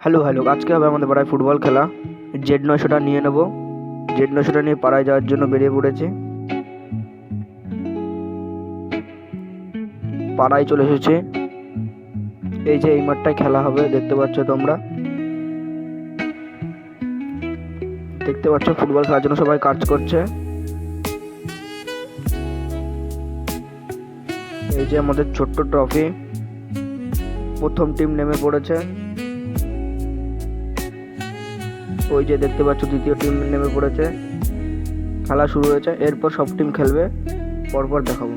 Hello hello, আজকে হবে আমাদের পাড়ায় ফুটবল খেলা। Z900টা নিয়ে নেব। Z900টা নিয়ে পাড়ায় যাওয়ার জন্য বেরিয়ে পড়েছি। পাড়ায় চলে এসেছি। এই যে এই মাঠটায় খেলা হবে, দেখতে পাচ্ছ তোমরা। দেখতে পাচ্ছ ফুটবল খেলার জন্য সবাই কাজ করছে। এই যে আমাদের ছোট্ট ট্রফি, প্রথম টিম নেমে পড়েছে। ওই যে দেখতে পাচ্ছ দ্বিতীয় টিম নেমে পড়েছে। খেলা শুরু হয়েছে, এরপর সব টিম খেলবে, পরপর দেখাবো।